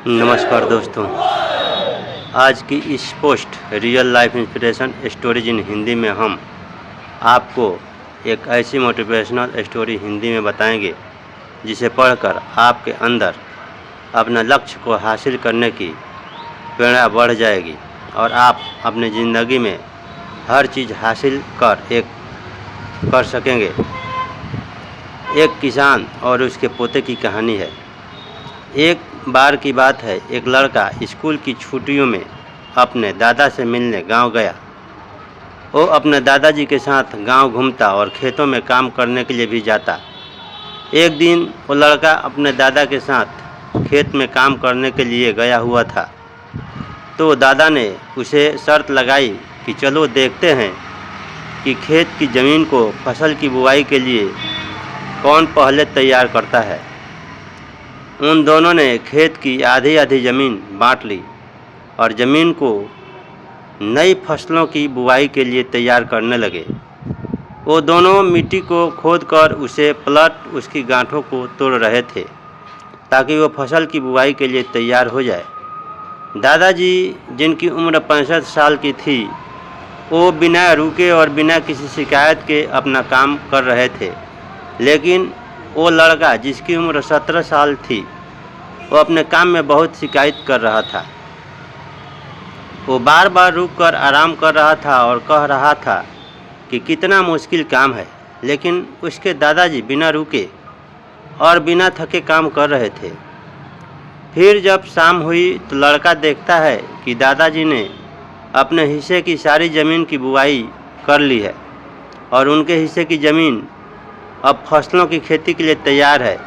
नमस्कार दोस्तों, आज की इस post real life inspiration stories in Hindi में हम आपको एक ऐसी मोटिवेशनल स्टोरी हिंदी में बताएंगे जिसे पढ़कर आपके अंदर अपना लक्ष्य को हासिल करने की प्रेरणा बढ़ जाएगी और आप अपनी ज़िंदगी में हर चीज़ हासिल कर सकेंगे। एक किसान और उसके पोते की कहानी है। एक बार की बात है, एक लड़का स्कूल की छुट्टियों में अपने दादा से मिलने गांव गया। वो अपने दादाजी के साथ गांव घूमता और खेतों में काम करने के लिए भी जाता। एक दिन वो लड़का अपने दादा के साथ खेत में काम करने के लिए गया हुआ था, तो दादा ने उसे शर्त लगाई कि चलो देखते हैं कि खेत की ज़मीन को फसल की बुवाई के लिए कौन पहले तैयार करता है। उन दोनों ने खेत की आधी आधी ज़मीन बांट ली और ज़मीन को नई फसलों की बुवाई के लिए तैयार करने लगे। वो दोनों मिट्टी को खोदकर उसे पलट उसकी गांठों को तोड़ रहे थे ताकि वो फसल की बुवाई के लिए तैयार हो जाए। दादाजी, जिनकी उम्र 65 साल की थी, वो बिना रुके और बिना किसी शिकायत के अपना काम कर रहे थे, लेकिन वो लड़का जिसकी उम्र 17 साल थी, वो अपने काम में बहुत शिकायत कर रहा था। वो बार बार रुककर आराम कर रहा था और कह रहा था कि कितना मुश्किल काम है, लेकिन उसके दादाजी बिना रुके और बिना थके काम कर रहे थे। फिर जब शाम हुई तो लड़का देखता है कि दादाजी ने अपने हिस्से की सारी ज़मीन की बुवाई कर ली है और उनके हिस्से की ज़मीन अब फसलों की खेती के लिए तैयार है,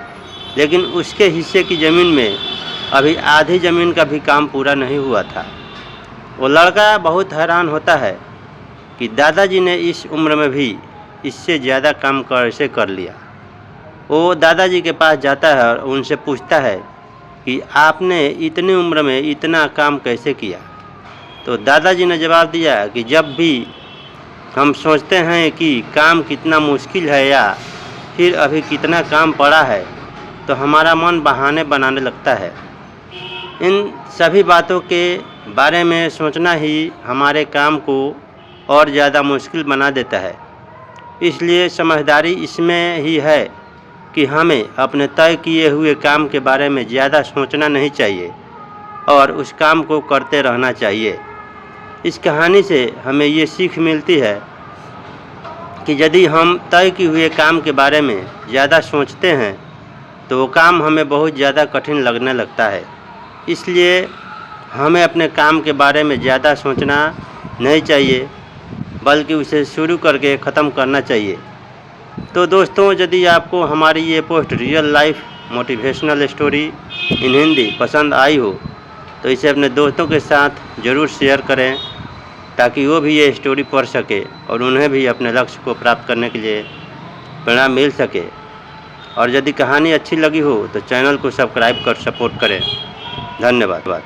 लेकिन उसके हिस्से की ज़मीन में अभी आधी ज़मीन का भी काम पूरा नहीं हुआ था। वो लड़का बहुत हैरान होता है कि दादाजी ने इस उम्र में भी इससे ज़्यादा काम कैसे कर लिया। वो दादाजी के पास जाता है और उनसे पूछता है कि आपने इतनी उम्र में इतना काम कैसे किया। तो दादाजी ने जवाब दिया कि जब भी हम सोचते हैं कि काम कितना मुश्किल है या फिर अभी कितना काम पड़ा है, तो हमारा मन बहाने बनाने लगता है। इन सभी बातों के बारे में सोचना ही हमारे काम को और ज़्यादा मुश्किल बना देता है। इसलिए समझदारी इसमें ही है कि हमें अपने तय किए हुए काम के बारे में ज़्यादा सोचना नहीं चाहिए और उस काम को करते रहना चाहिए। इस कहानी से हमें ये सीख मिलती है कि यदि हम तय किए हुए काम के बारे में ज़्यादा सोचते हैं तो वो काम हमें बहुत ज़्यादा कठिन लगने लगता है। इसलिए हमें अपने काम के बारे में ज़्यादा सोचना नहीं चाहिए, बल्कि उसे शुरू करके ख़त्म करना चाहिए। तो दोस्तों, यदि आपको हमारी ये post real life motivational story in Hindi पसंद आई हो तो इसे अपने दोस्तों के साथ ज़रूर शेयर करें ताकि वो भी ये स्टोरी पढ़ सके और उन्हें भी अपने लक्ष्य को प्राप्त करने के लिए प्रेरणा मिल सके। और यदि कहानी अच्छी लगी हो तो चैनल को सब्सक्राइब कर सपोर्ट करें। धन्यवाद।